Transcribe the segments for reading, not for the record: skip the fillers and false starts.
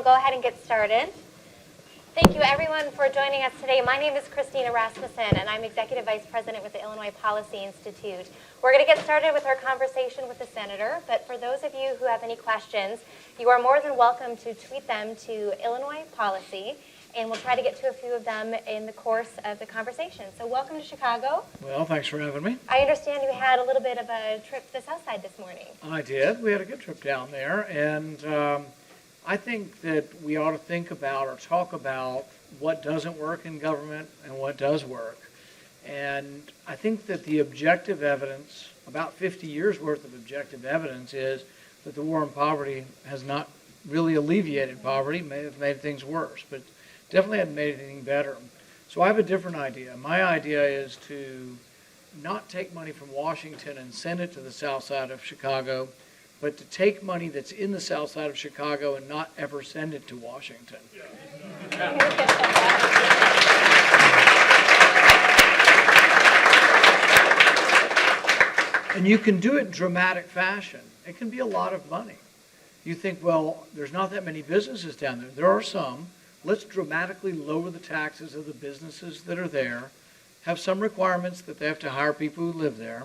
we'll go ahead and get started. Thank you, everyone, for joining us today. My name is Christina Rasmussen, and I'm Executive Vice President with the Illinois Policy Institute. We're going to get started with our conversation with the Senator, but for those of you who have any questions, you are more than welcome to tweet them to Illinois Policy, and we'll try to get to a few of them in the course of the conversation. So welcome to Chicago. Well, thanks for having me. I understand you had a little bit of a trip to the South Side this morning. I did. We had a good trip down there, and I think that we ought to think about or talk about what doesn't work in government and what does work. And I think that the objective evidence, about 50 years worth of objective evidence, is that the war on poverty has not really alleviated poverty, may have made things worse, but definitely hasn't made anything better. So I have a different idea. My idea is to not take money from Washington and send it to the south side of Chicago, but to take money that's in the south side of Chicago and not ever send it to Washington. And you can do it in dramatic fashion. It can be a lot of money. You think, well, there's not that many businesses down there. There are some. Let's dramatically lower the taxes of the businesses that are there, have some requirements that they have to hire people who live there,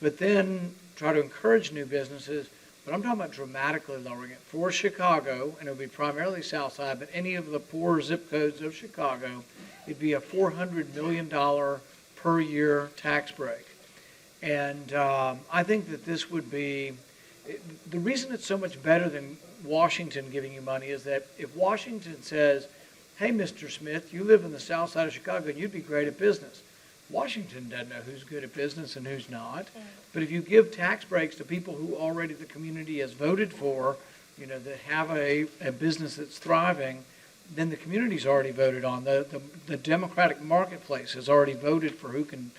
but then try to encourage new businesses. But I'm talking about dramatically lowering it. For Chicago, and it would be primarily South Side, but any of the poor zip codes of Chicago, it'd be a $400 million per year tax break. And I think that this would be, the reason it's so much better than Washington giving you money is that if Washington says, hey, Mr. Smith, you live in the south side of Chicago and you'd be great at business. Washington doesn't know who's good at business and who's not. But if you give tax breaks to people who already the community has voted for, you know, that have a business that's thriving, then the community's already voted on. The democratic marketplace has already voted for who can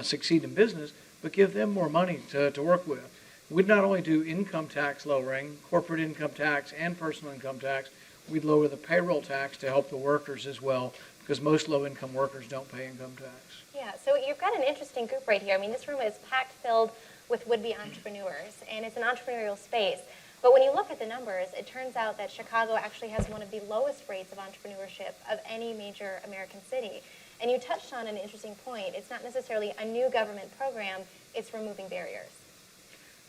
succeed in business, but give them more money to work with. We'd not only do income tax lowering, corporate income tax and personal income tax, we'd lower the payroll tax to help the workers as well, because most low-income workers don't pay income tax. Yeah, so you've got an interesting group right here. I mean, this room is packed filled with would-be entrepreneurs, and it's an entrepreneurial space. But when you look at the numbers, it turns out that Chicago actually has one of the lowest rates of entrepreneurship of any major American city. And you touched on an interesting point. It's not necessarily a new government program, it's removing barriers.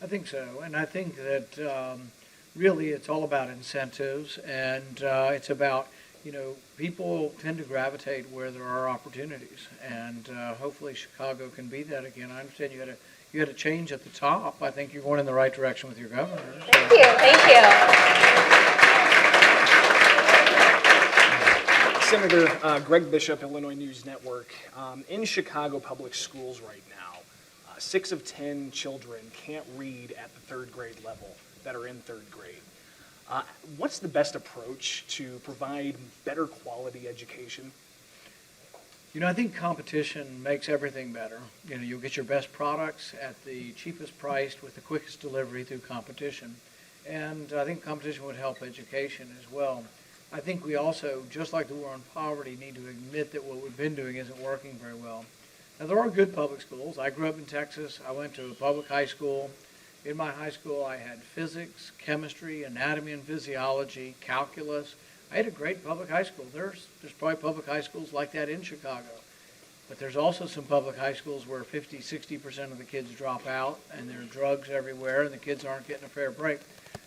I think so, and I think that really it's all about incentives, and it's about, you know, people tend to gravitate where there are opportunities, and hopefully Chicago can be that again. I understand you had a change at the top. I think you're going in the right direction with your governor. Thank you, thank you. Senator Greg Bishop, Illinois News Network. In Chicago public schools right now, 6 of 10 children can't read at the third grade level that are in third grade. What's the best approach to provide better quality education? You know, I think competition makes everything better. You know, you'll get your best products at the cheapest price with the quickest delivery through competition. And I think competition would help education as well. I think we also, just like the war on poverty, need to admit that what we've been doing isn't working very well. Now, there are good public schools. I grew up in Texas. I went to a public high school. In my high school, I had physics, chemistry, anatomy and physiology, calculus. I had a great public high school. There's probably public high schools like that in Chicago. But there's also some public high schools where 50, 60% of the kids drop out, and there are drugs everywhere, and the kids aren't getting a fair break.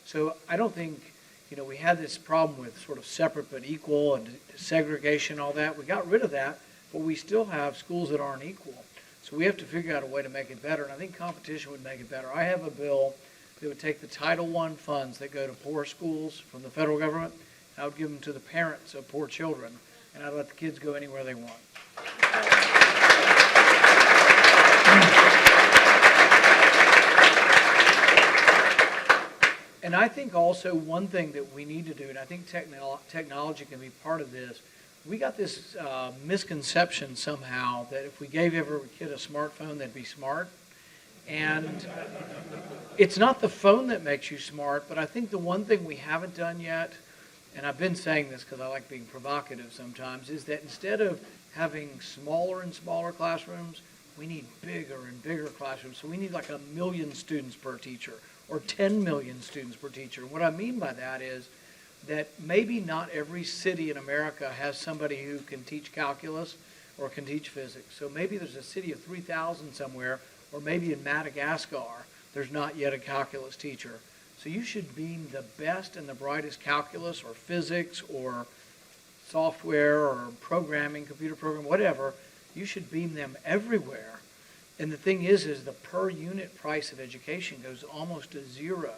So I don't think, you know, we had this problem with sort of separate but equal and segregation, all that. We got rid of that, but we still have schools that aren't equal. So we have to figure out a way to make it better, and I think competition would make it better. I have a bill that would take the Title I funds that go to poor schools from the federal government, and I would give them to the parents of poor children, and I'd let the kids go anywhere they want. And I think also one thing that we need to do, and I think technology can be part of this, we got this misconception somehow that if we gave every kid a smartphone, they'd be smart. And it's not the phone that makes you smart, but I think the one thing we haven't done yet, and I've been saying this because I like being provocative sometimes, is that instead of having smaller and smaller classrooms, we need bigger and bigger classrooms. So we need like 1 million students per teacher or 10 million students per teacher. And what I mean by that is that maybe not every city in America has somebody who can teach calculus or can teach physics. So maybe there's a city of 3,000 somewhere, or maybe in Madagascar, there's not yet a calculus teacher. So you should beam the best and the brightest calculus or physics or software or programming, computer program, whatever. You should beam them everywhere. And the thing is the per unit price of education goes almost to zero.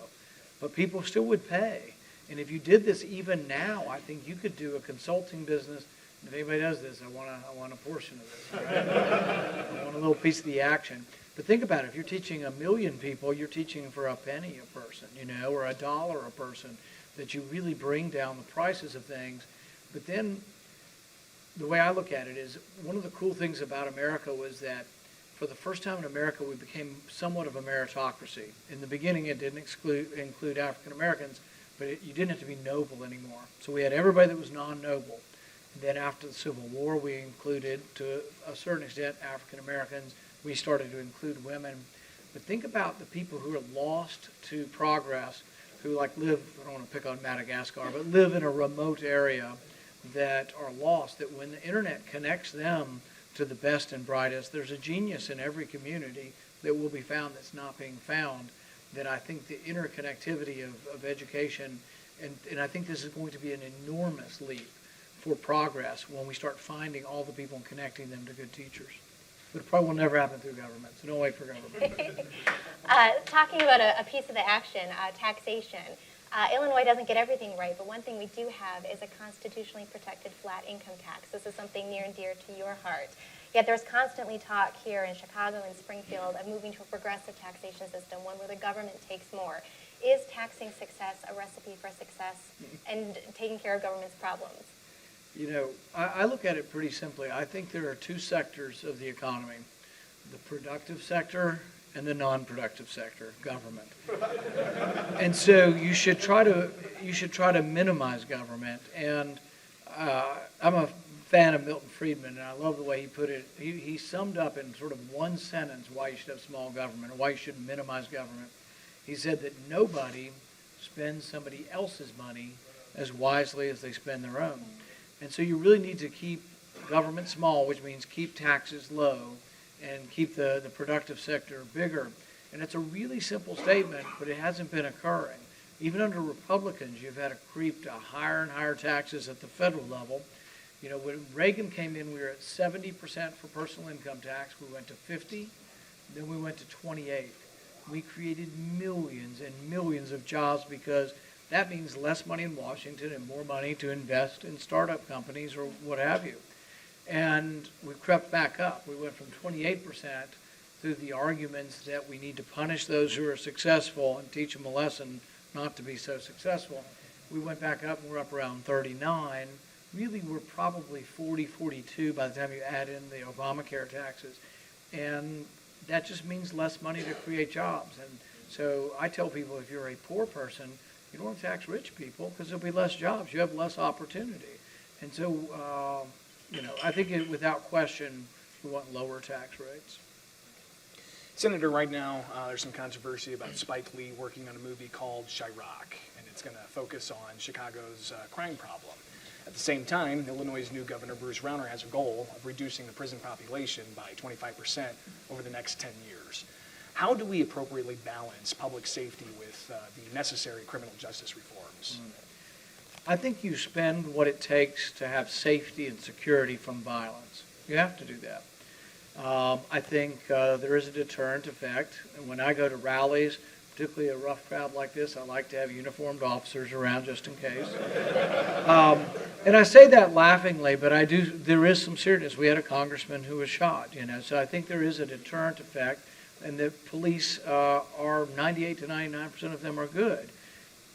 But people still would pay. And if you did this even now, I think you could do a consulting business. If anybody does this, I want a portion of this. Right? I want a little piece of the action. But think about it. If you're teaching 1 million people, you're teaching for a penny a person, or $1 a person, that you really bring down the prices of things. But then the way I look at it is one of the cool things about America was that for the first time in America, we became somewhat of a meritocracy. In the beginning, it didn't include African Americans, but you didn't have to be noble anymore. So we had everybody that was non-noble. And then after the Civil War, we included, to a certain extent, African Americans. We started to include women. But think about the people who are lost to progress, who live, I don't want to pick on Madagascar, but live in a remote area that are lost, that when the internet connects them to the best and brightest, there's a genius in every community that will be found that's not being found. That I think the interconnectivity of education, and I think this is going to be an enormous leap for progress when we start finding all the people and connecting them to good teachers. But it probably will never happen through government, so don't wait for government. Talking about a piece of the action, taxation. Illinois doesn't get everything right, but one thing we do have is a constitutionally protected flat income tax. This is something near and dear to your heart. Yet there's constantly talk here in Chicago and Springfield of moving to a progressive taxation system, one where the government takes more. Is taxing success a recipe for success and taking care of government's problems? I look at it pretty simply. I think there are two sectors of the economy, the productive sector and the non-productive sector, government. And so you should try to minimize government. And I'm a fan of Milton Friedman, and I love the way he put it. He summed up in sort of one sentence why you should have small government or why you should minimize government. He said that nobody spends somebody else's money as wisely as they spend their own. And so you really need to keep government small, which means keep taxes low and keep the productive sector bigger. And it's a really simple statement, but it hasn't been occurring. Even under Republicans, you've had a creep to higher and higher taxes at the federal level. When Reagan came in, we were at 70% for personal income tax. We went to 50, then we went to 28. We created millions and millions of jobs because that means less money in Washington and more money to invest in startup companies or what have you. And we crept back up. We went from 28% through the arguments that we need to punish those who are successful and teach them a lesson not to be so successful. We went back up and we're up around 39. Really, we're probably 40, 42 by the time you add in the Obamacare taxes. And that just means less money to create jobs. And so I tell people, if you're a poor person, you don't want to tax rich people because there'll be less jobs. You have less opportunity. And so, I think without question, we want lower tax rates. Senator, right now, there's some controversy about Spike Lee working on a movie called Chirac, and it's going to focus on Chicago's crime problem. At the same time, Illinois' new governor, Bruce Rauner, has a goal of reducing the prison population by 25% over the next 10 years. How do we appropriately balance public safety with the necessary criminal justice reforms? I think you spend what it takes to have safety and security from violence. You have to do that. I think there is a deterrent effect. And when I go to rallies, particularly a rough crowd like this, I like to have uniformed officers around just in case. And I say that laughingly, but there is some seriousness. We had a congressman who was shot, so I think there is a deterrent effect, and the police are 98 to 99% of them are good.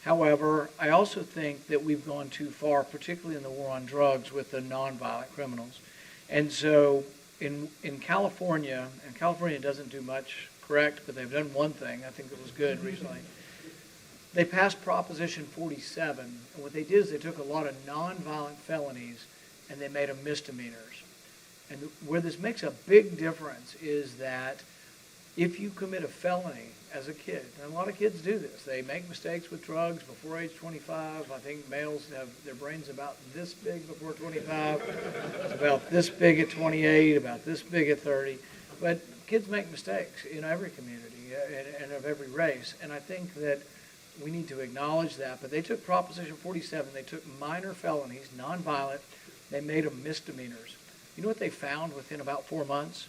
However, I also think that we've gone too far, particularly in the war on drugs with the nonviolent criminals. And so in California, and California doesn't do much correct, but they've done one thing, I think it was good recently. They passed Proposition 47, and what they did is they took a lot of nonviolent felonies and they made them misdemeanors. And where this makes a big difference is that if you commit a felony as a kid, and a lot of kids do this, they make mistakes with drugs before age 25. I think males have their brains about this big before 25, it's about this big at 28, about this big at 30. But kids make mistakes in every community and of every race, and I think that we need to acknowledge that. But they took Proposition 47, they took minor felonies, nonviolent, they made them misdemeanors. You know what they found within about 4 months?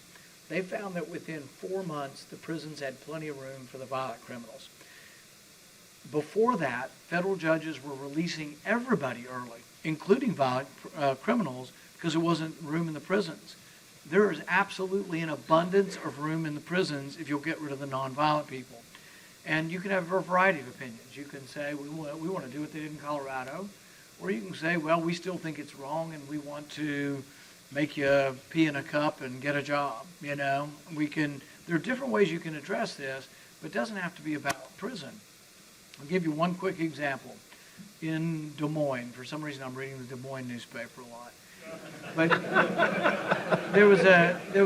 They found that within 4 months, the prisons had plenty of room for the violent criminals. Before that, federal judges were releasing everybody early, including violent criminals, because there wasn't room in the prisons. There is absolutely an abundance of room in the prisons if you'll get rid of the nonviolent people. And you can have a variety of opinions. You can say, we want to do what they did in Colorado, or you can say, well, we still think it's wrong and we want to make you pee in a cup and get a job. You know, there are different ways you can address this, but it doesn't have to be about prison. I'll give you one quick example. In Des Moines, for some reason I'm reading the Des Moines newspaper a lot. But there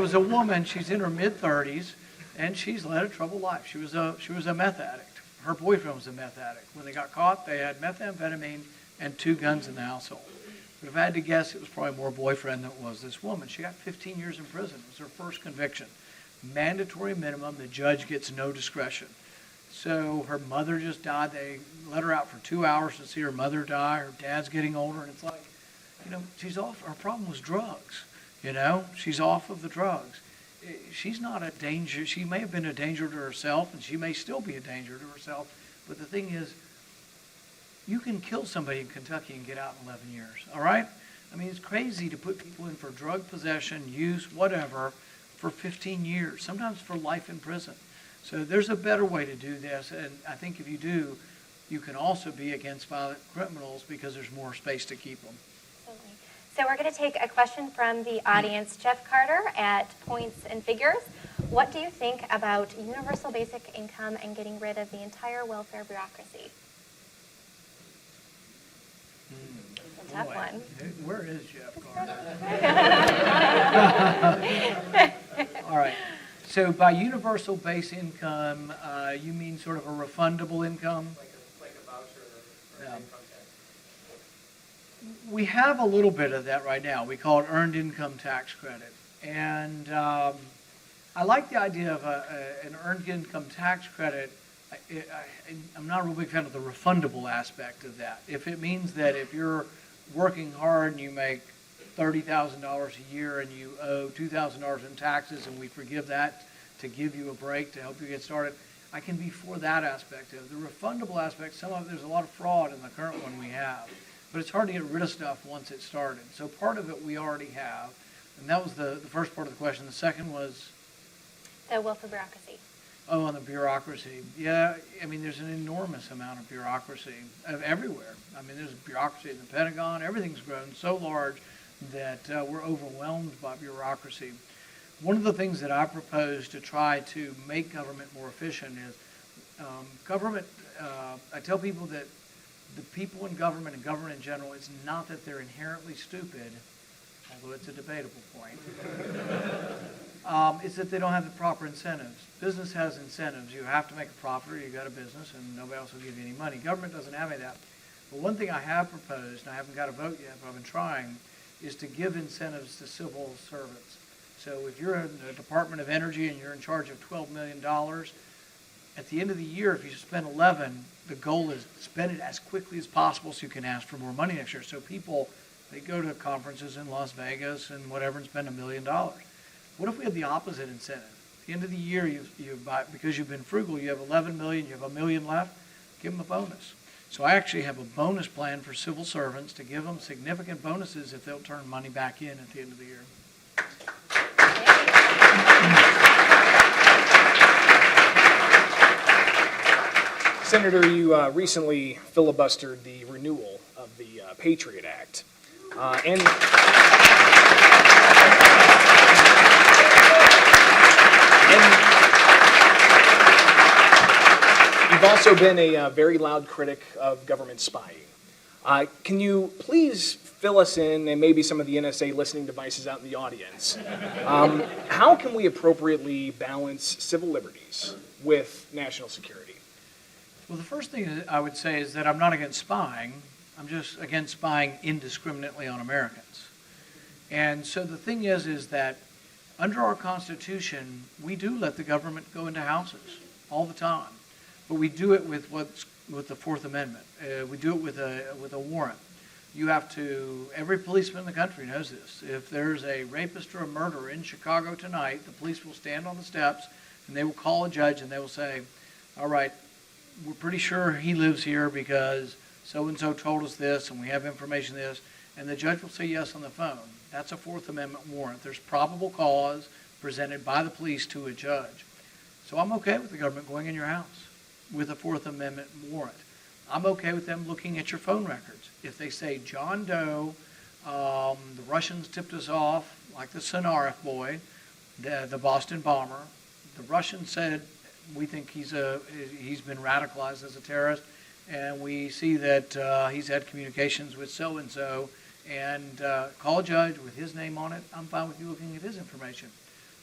was a woman, she's in her mid-30s, and she's led a troubled life. She was a meth addict. Her boyfriend was a meth addict. When they got caught, they had methamphetamine and 2 guns in the household. But if I had to guess, it was probably more boyfriend than it was this woman. She got 15 years in prison. It was her first conviction. Mandatory minimum, the judge gets no discretion. So her mother just died. They let her out for 2 hours to see her mother die. Her dad's getting older, and it's like, you know, she's off. Her problem was drugs. You know, she's off of the drugs. She's not a danger. She may have been a danger to herself, and she may still be a danger to herself. But the thing is, you can kill somebody in Kentucky and get out in 11 years, all right? I mean, it's crazy to put people in for drug possession, use, whatever, for 15 years, sometimes for life in prison. So there's a better way to do this, and I think if you do, you can also be against violent criminals because there's more space to keep them. Absolutely. So we're going to take a question from the audience. Jeff Carter at Points and Figures. What do you think about universal basic income and getting rid of the entire welfare bureaucracy? It's a tough one. Where is Jeff Carter? All right. So by universal base income, you mean sort of a refundable income? Like a voucher or Yeah. an income tax. We have a little bit of that right now. We call it earned income tax credit. And I like the idea of an earned income tax credit. I'm not a real big fan of the refundable aspect of that. If it means that if you're working hard and you make $30,000 a year and you owe $2,000 in taxes and we forgive that to give you a break to help you get started, I can be for that aspect of it. The refundable aspect, some of it, there's a lot of fraud in the current one we have, but it's hard to get rid of stuff once it started. So part of it we already have, and that was the first part of the question. The second was? The welfare bureaucracy. Oh, on the bureaucracy. Yeah, I mean, there's an enormous amount of bureaucracy everywhere. I mean, there's bureaucracy in the Pentagon. Everything's grown so large that we're overwhelmed by bureaucracy. One of the things that I propose to try to make government more efficient is I tell people that the people in government and government in general, it's not that they're inherently stupid, although it's a debatable point. It's that they don't have the proper incentives. Business has incentives. You have to make a profit or you got a business and nobody else will give you any money. Government doesn't have any of that. But one thing I have proposed, and I haven't got a vote yet, but I've been trying, is to give incentives to civil servants. So if you're in the Department of Energy and you're in charge of $12 million, at the end of the year, if you spend 11, the goal is to spend it as quickly as possible so you can ask for more money next year. So people, they go to conferences in Las Vegas and whatever and spend $1 million. What if we had the opposite incentive? At the end of the year, because you've been frugal, you have 11 million, you have $1 million left, give them a bonus. So I actually have a bonus plan for civil servants to give them significant bonuses if they'll turn money back in at the end of the year. Senator, you recently filibustered the renewal of the Patriot Act. And you've also been a very loud critic of government spying. Can you please fill us in, and maybe some of the NSA listening devices out in the audience. How can we appropriately balance civil liberties with national security? Well, the first thing I would say is that I'm not against spying. I'm just against spying indiscriminately on Americans. And so the thing is that under our Constitution, we do let the government go into houses all the time. But we do it with the Fourth Amendment. We do it with a warrant. You have to, every policeman in the country knows this. If there's a rapist or a murderer in Chicago tonight, the police will stand on the steps and they will call a judge and they will say, all right, we're pretty sure he lives here because so-and-so told us this and we have information this. And the judge will say yes on the phone. That's a Fourth Amendment warrant. There's probable cause presented by the police to a judge. So I'm okay with the government going in your house with a Fourth Amendment warrant. I'm okay with them looking at your phone records. If they say, John Doe, the Russians tipped us off, like the Sonarif boy, the Boston bomber, the Russians said, we think he's been radicalized as a terrorist, and we see that he's had communications with so-and-so, and call a judge with his name on it, I'm fine with you looking at his information.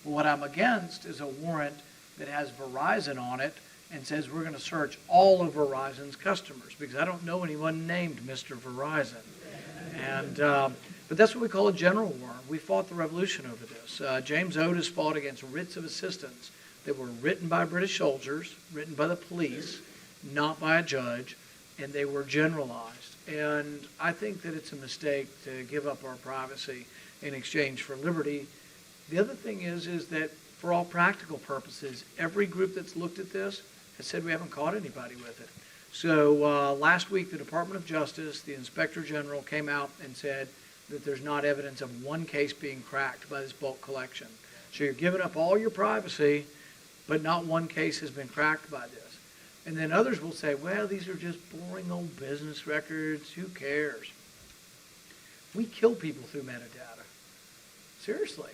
But what I'm against is a warrant that has Verizon on it and says we're going to search all of Verizon's customers, because I don't know anyone named Mr. Verizon. And but that's what we call a general warrant. We fought the revolution over this. James Otis fought against writs of assistance that were written by British soldiers, written by the police, not by a judge, and they were generalized. And I think that it's a mistake to give up our privacy in exchange for liberty. The other thing is that for all practical purposes, every group that's looked at this has said we haven't caught anybody with it. So last week, the Department of Justice, the Inspector General came out and said that there's not evidence of one case being cracked by this bulk collection. So you're giving up all your privacy, but not one case has been cracked by this. And then others will say, well, these are just boring old business records. Who cares? We kill people through metadata. Seriously.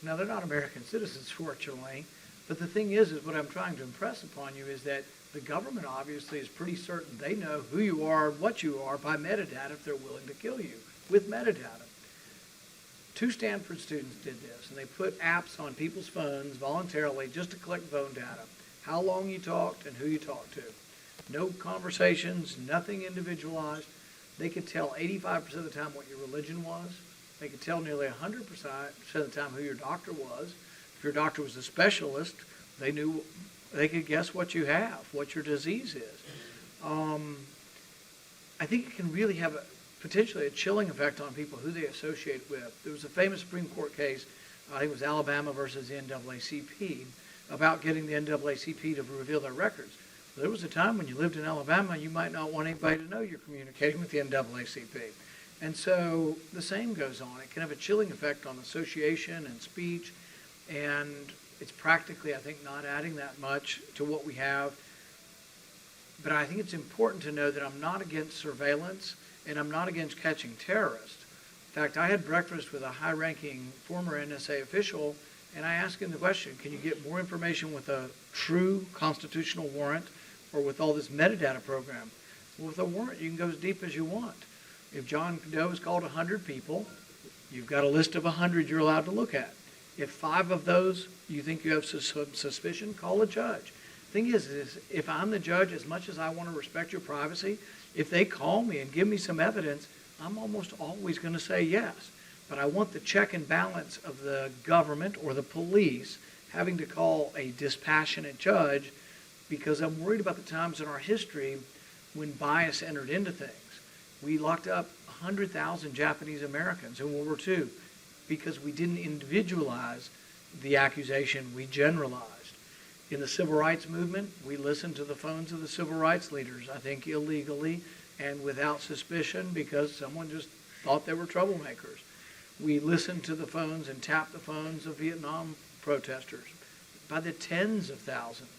Now, they're not American citizens, fortunately. But the thing is what I'm trying to impress upon you is that the government obviously is pretty certain they know who you are and what you are by metadata if they're willing to kill you with metadata. 2 Stanford students did this, and they put apps on people's phones voluntarily just to collect phone data. How long you talked and who you talked to. No conversations, nothing individualized. They could tell 85% of the time what your religion was. They could tell nearly 100% of the time who your doctor was. If your doctor was a specialist, they could guess what you have, what your disease is. I think it can really have potentially a chilling effect on people who they associate with. There was a famous Supreme Court case, I think it was Alabama versus the NAACP, about getting the NAACP to reveal their records. There was a time when you lived in Alabama, you might not want anybody to know you're communicating with the NAACP. And so the same goes on. It can have a chilling effect on association and speech, and it's practically, I think, not adding that much to what we have. But I think it's important to know that I'm not against surveillance, and I'm not against catching terrorists. In fact, I had breakfast with a high-ranking former NSA official, and I asked him the question, can you get more information with a true constitutional warrant or with all this metadata program? Well, with a warrant, you can go as deep as you want. If John Doe has called 100 people, you've got a list of 100 you're allowed to look at. If 5 of those you think you have suspicion, call a judge. The thing is if I'm the judge, as much as I want to respect your privacy, if they call me and give me some evidence, I'm almost always going to say yes. But I want the check and balance of the government or the police having to call a dispassionate judge, because I'm worried about the times in our history when bias entered into things. We locked up 100,000 Japanese Americans in World War II because we didn't individualize the accusation, we generalized. In the civil rights movement, we listened to the phones of the civil rights leaders, I think illegally and without suspicion because someone just thought they were troublemakers. We listened to the phones and tapped the phones of Vietnam protesters by the tens of thousands.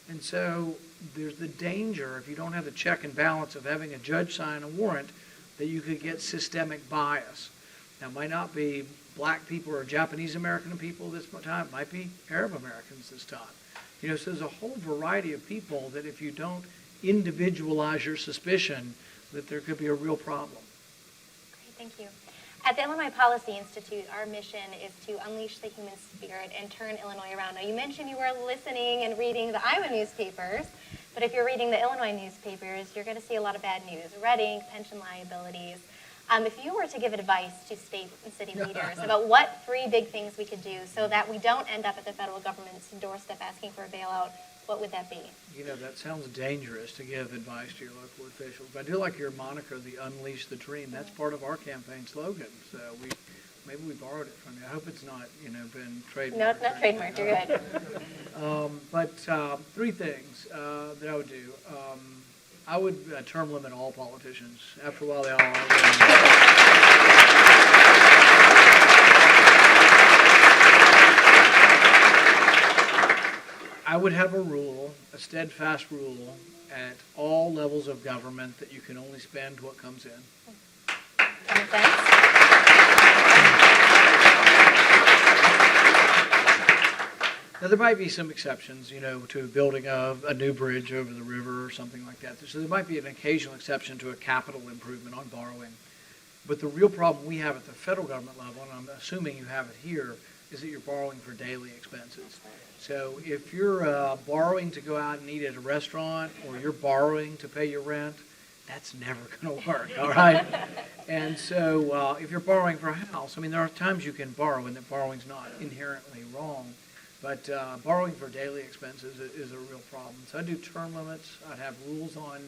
And so there's the danger, if you don't have the check and balance of having a judge sign a warrant, that you could get systemic bias. Now, it might not be black people or Japanese American people this time. It might be Arab Americans this time. So there's a whole variety of people that if you don't individualize your suspicion, that there could be a real problem. Thank you. At the Illinois Policy Institute, our mission is to unleash the human spirit and turn Illinois around. Now, you mentioned you were listening and reading the Iowa newspapers, but if you're reading the Illinois newspapers, you're going to see a lot of bad news. Red ink, pension liabilities. If you were to give advice to state and city leaders about what 3 big things we could do so that we don't end up at the federal government's doorstep asking for a bailout, what would that be? You know, that sounds dangerous to give advice to your local officials. But I do like your moniker, the Unleash the Dream. That's part of our campaign slogan. So maybe we borrowed it from you. I hope it's not, been trademarked. No, it's not trademarked. You're good. But 3 things that I would do. I would term limit all politicians. After a while, they all are. I would have a rule, a steadfast rule, at all levels of government that you can only spend what comes in. Makes sense. Now, there might be some exceptions, to building a new bridge over the river or something like that. So there might be an occasional exception to a capital improvement on borrowing. But the real problem we have at the federal government level, and I'm assuming you have it here, is that you're borrowing for daily expenses. So if you're borrowing to go out and eat at a restaurant, or you're borrowing to pay your rent, that's never going to work, all right? And so if you're borrowing for a house, there are times you can borrow, and that borrowing's not inherently wrong. But borrowing for daily expenses is a real problem. So I'd do term limits. I'd have rules on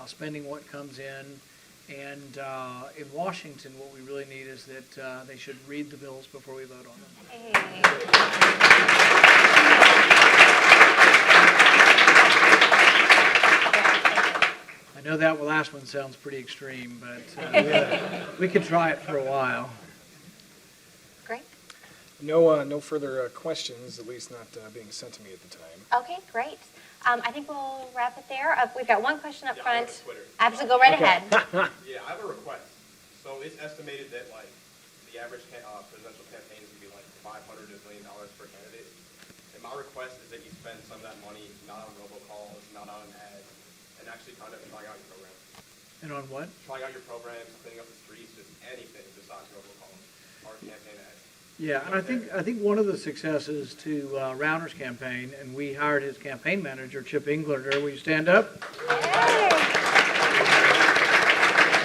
spending what comes in. And in Washington, what we really need is that they should read the bills before we vote on them. Hey. I know that last one sounds pretty extreme, but we could try it for a while. Great. No further questions, at least not being sent to me at the time. Okay, great. I think we'll wrap it there. We've got one question up Yeah, front. I have a Twitter. Absolutely, go right Okay. ahead. Yeah, I have a request. So it's estimated that the average presidential campaign is going to be $500 to $1 million per candidate. And my request is that you spend some of that money not on robocalls, not on ads, and actually kind of trying out your program. And on what? Trying out your programs, cleaning up the streets, just anything besides robocalls or campaign ads. Yeah, and I think one of the successes to Rauner's campaign, and we hired his campaign manager, Chip Englander. Will you stand up? Hey.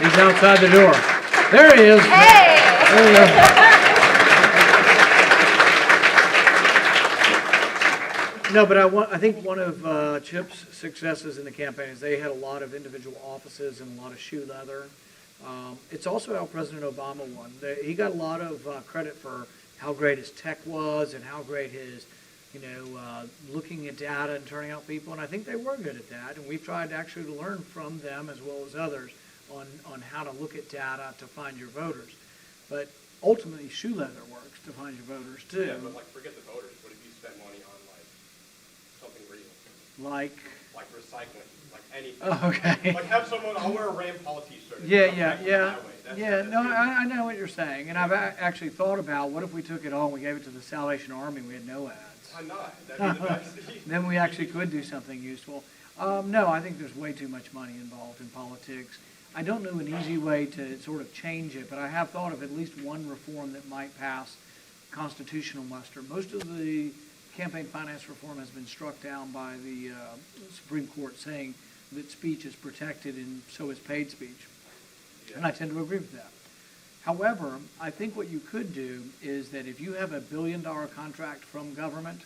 He's outside the door. There he is. Hey. There you go. No, but I think one of Chip's successes in the campaign is they had a lot of individual offices and a lot of shoe leather. It's also how President Obama won. He got a lot of credit for how great his tech was and how great his, looking at data and turning out people. And I think they were good at that. And we've tried actually to learn from them as well as others on how to look at data to find your voters. But ultimately, shoe leather works to find your voters too. Yeah, but forget the voters. What if you spend money on something real? Like Recycling, anything. Oh, okay. Have someone, I'll wear a Ram Paula t-shirt. Yeah. No, I know what you're saying. And I've actually thought about what if we took it all and we gave it to the Salvation Army and we had no ads. Why not? That'd be the best. Then we actually could do something useful. No, I think there's way too much money involved in politics. I don't know an easy way to sort of change it, but I have thought of at least one reform that might pass constitutional muster. Most of the campaign finance reform has been struck down by the Supreme Court, saying that speech is protected and so is paid speech. And I tend to agree with that. However, I think what you could do is that if you have a $1 billion contract from government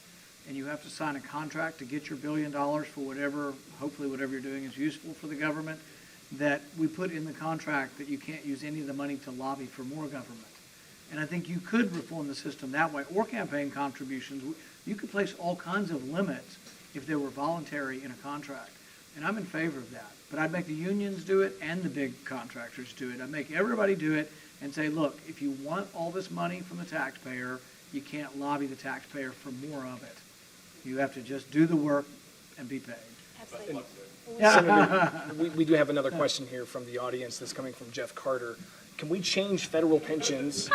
and you have to sign a contract to get your $1 billion for whatever, hopefully whatever you're doing is useful for the government, that we put in the contract that you can't use any of the money to lobby for more government. And I think you could reform the system that way, or campaign contributions. You could place all kinds of limits if they were voluntary in a contract. And I'm in favor of that. But I'd make the unions do it and the big contractors do it. I'd make everybody do it and say, look, if you want all this money from the taxpayer, you can't lobby the taxpayer for more of it. You have to just do the work and be paid. Absolutely. Senator, we do have another question here from the audience that's coming from Jeff Carter. Can we change federal pensions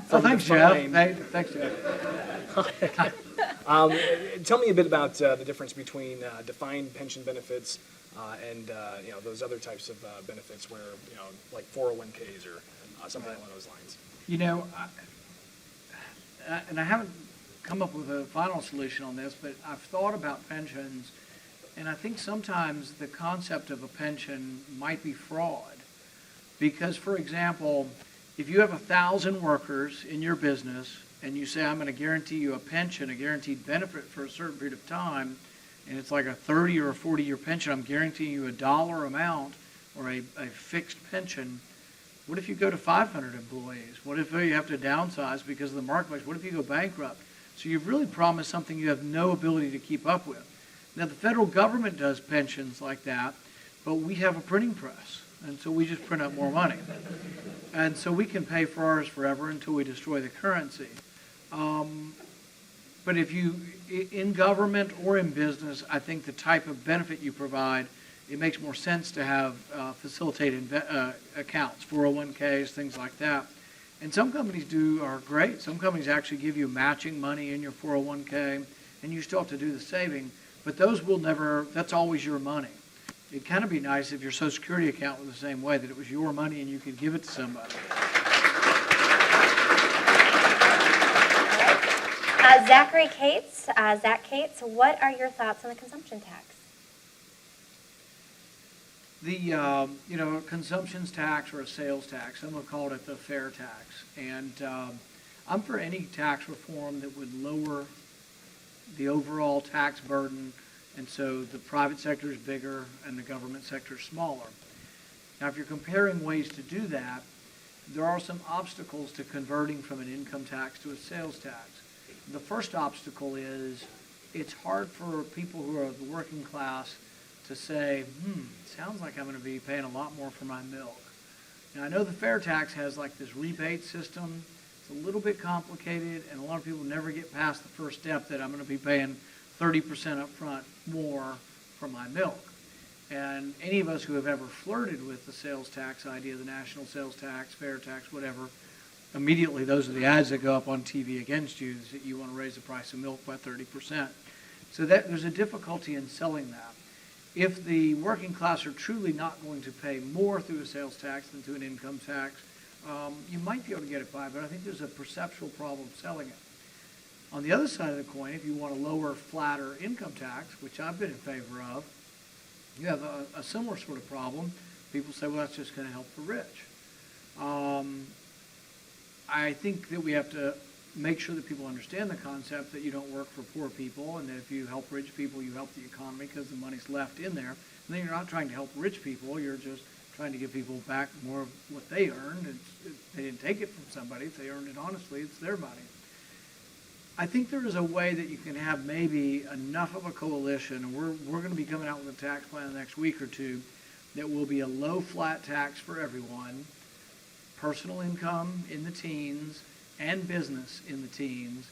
from Thanks, Jeff. defined? Thanks, Jeff. Tell me a bit about the difference between defined pension benefits and those other types of benefits where like 401ks or something along those lines. You know, and I haven't come up with a final solution on this, but I've thought about pensions, and I think sometimes the concept of a pension might be fraud. Because, for example, if you have 1,000 workers in your business and you say, I'm going to guarantee you a pension, a guaranteed benefit for a certain period of time, and it's like a 30 or a 40-year pension, I'm guaranteeing you a dollar amount or a fixed pension. What if you go to 500 employees? What if you have to downsize because of the marketplace? What if you go bankrupt? So you've really promised something you have no ability to keep up with. Now, the federal government does pensions like that, but we have a printing press, and so we just print out more money. And so we can pay for ours forever until we destroy the currency. But if you, in government or in business, I think the type of benefit you provide, it makes more sense to have facilitated accounts, 401ks, things like that. And some companies are great. Some companies actually give you matching money in your 401k, and you still have to do the saving. But those will never, that's always your money. It'd kind of be nice if your Social Security account was the same way, that it was your money and you could give it to somebody. Zachary Cates, Zach Cates, what are your thoughts on the consumption tax? The consumptions tax or a sales tax, some have called it the fair tax. And I'm for any tax reform that would lower the overall tax burden, and so the private sector is bigger and the government sector is smaller. Now, if you're comparing ways to do that, there are some obstacles to converting from an income tax to a sales tax. The first obstacle is it's hard for people who are the working class to say, sounds like I'm going to be paying a lot more for my milk. Now, I know the fair tax has like this rebate system. It's a little bit complicated, and a lot of people never get past the first step that I'm going to be paying 30% up front more for my milk. And any of us who have ever flirted with the sales tax idea, the national sales tax, fair tax, whatever, immediately those are the ads that go up on TV against you, is that you want to raise the price of milk by 30%. So there's a difficulty in selling that. If the working class are truly not going to pay more through a sales tax than through an income tax, you might be able to get it by, but I think there's a perceptual problem selling it. On the other side of the coin, if you want a lower, flatter income tax, which I've been in favor of, you have a similar sort of problem. People say, well, that's just going to help the rich. I think that we have to make sure that people understand the concept that you don't work for poor people, and that if you help rich people, you help the economy because the money's left in there. And then you're not trying to help rich people, you're just trying to give people back more of what they earned. They didn't take it from somebody. If they earned it honestly, it's their money. I think there is a way that you can have maybe enough of a coalition, and we're going to be coming out with a tax plan the next week or two, that will be a low flat tax for everyone, personal income in the teens, and business in the teens.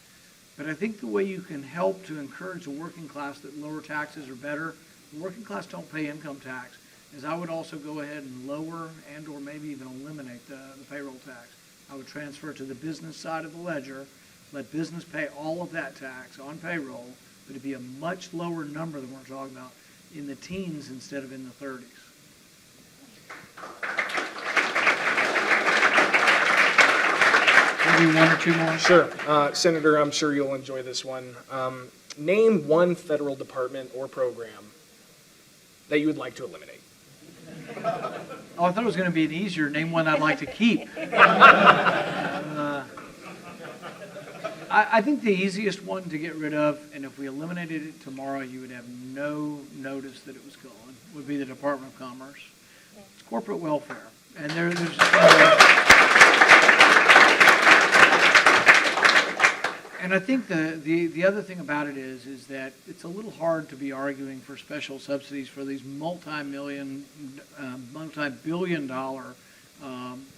But I think the way you can help to encourage the working class that lower taxes are better, the working class don't pay income tax, is I would also go ahead and lower and or maybe even eliminate the payroll tax. I would transfer it to the business side of the ledger, let business pay all of that tax on payroll, but it'd be a much lower number than we're talking about, in the teens instead of in the 30s. Maybe one or two more? Sure. Senator, I'm sure you'll enjoy this one. Name one federal department or program that you would like to eliminate. Oh, I thought it was going to be an easier name, one I'd like to keep. I think the easiest one to get rid of, and if we eliminated it tomorrow, you would have no notice that it was gone, would be the Department of Commerce. It's corporate welfare. And there's and I think the other thing about it is that it's a little hard to be arguing for special subsidies for these multi-billion dollar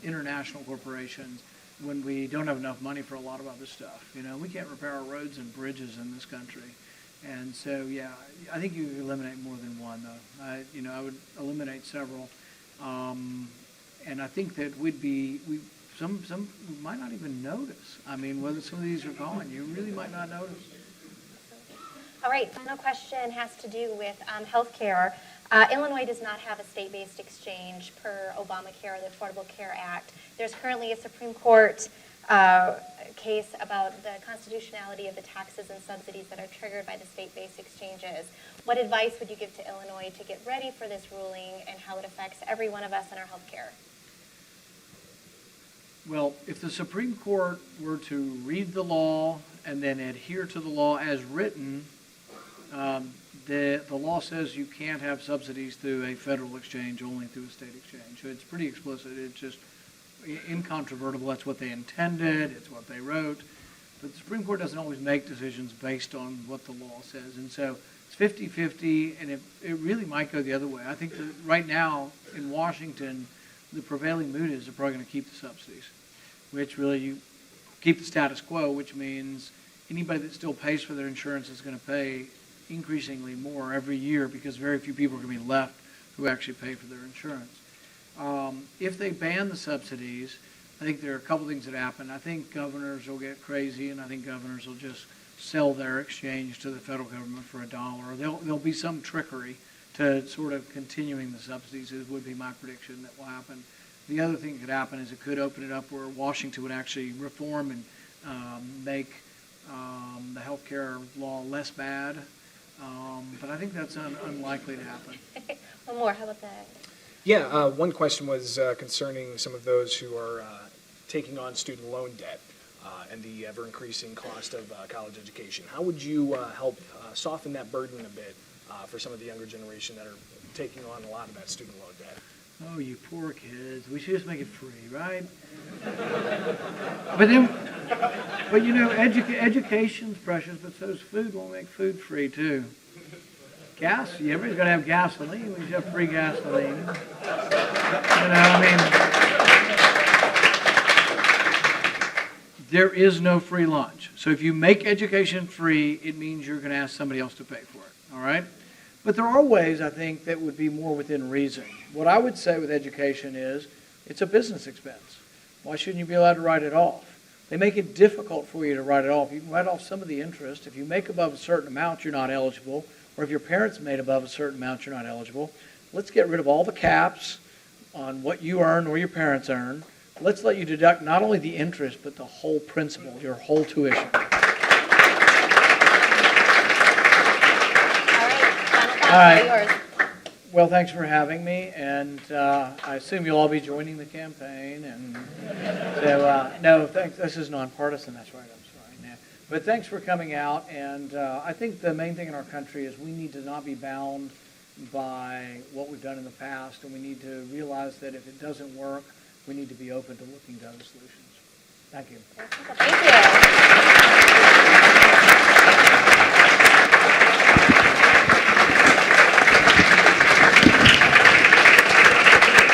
international corporations when we don't have enough money for a lot of other stuff. You know, we can't repair our roads and bridges in this country. And so, yeah, I think you eliminate more than one, though. I would eliminate several. And I think that some might not even notice. I mean, whether some of these are gone, you really might not notice. All right, final question has to do with healthcare. Illinois does not have a state-based exchange per Obamacare or the Affordable Care Act. There's currently a Supreme Court case about the constitutionality of the taxes and subsidies that are triggered by the state-based exchanges. What advice would you give to Illinois to get ready for this ruling and how it affects every one of us in our health care? Well, if the Supreme Court were to read the law and then adhere to the law as written, the law says you can't have subsidies through a federal exchange, only through a state exchange. So it's pretty explicit. It's just incontrovertible. That's what they intended. It's what they wrote. But the Supreme Court doesn't always make decisions based on what the law says. And so it's 50-50, and it really might go the other way. I think that right now in Washington, the prevailing mood is they're probably going to keep the subsidies, which really you keep the status quo, which means anybody that still pays for their insurance is going to pay increasingly more every year because very few people are going to be left who actually pay for their insurance. If they ban the subsidies, I think there are a couple things that happen. I think governors will get crazy, and I think governors will just sell their exchange to the federal government for $1. There'll be some trickery to sort of continuing the subsidies, it would be my prediction that will happen. The other thing that could happen is it could open it up where Washington would actually reform and make the health care law less bad. But I think that's unlikely to happen. One more, how about that? Yeah, one question was concerning some of those who are taking on student loan debt and the ever-increasing cost of college education. How would you help soften that burden a bit for some of the younger generation that are taking on a lot of that student loan debt? Oh, you poor kids. We should just make it free, right? But you know, education's precious, but so's food. We'll make food free, too. Gas, everybody's got to have gasoline. We should have free gasoline. You know, I mean, there is no free lunch. So if you make education free, it means you're going to ask somebody else to pay for it, all right? But there are ways, I think, that would be more within reason. What I would say with education is it's a business expense. Why shouldn't you be allowed to write it off? They make it difficult for you to write it off. You can write off some of the interest. If you make above a certain amount, you're not eligible. Or if your parents made above a certain amount, you're not eligible. Let's get rid of all the caps on what you earn or your parents earn. Let's let you deduct not only the interest, but the whole principal, your whole tuition. All right. Well, thanks for having me, and I assume you'll all be joining the campaign. And so, no, thanks. This is nonpartisan. That's right. I'm sorry. No. But thanks for coming out. And I think the main thing in our country is we need to not be bound by what we've done in the past, and we need to realize that if it doesn't work, we need to be open to looking to other solutions. Thank you. Thank you.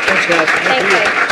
Thanks, guys. Thanks, Mike.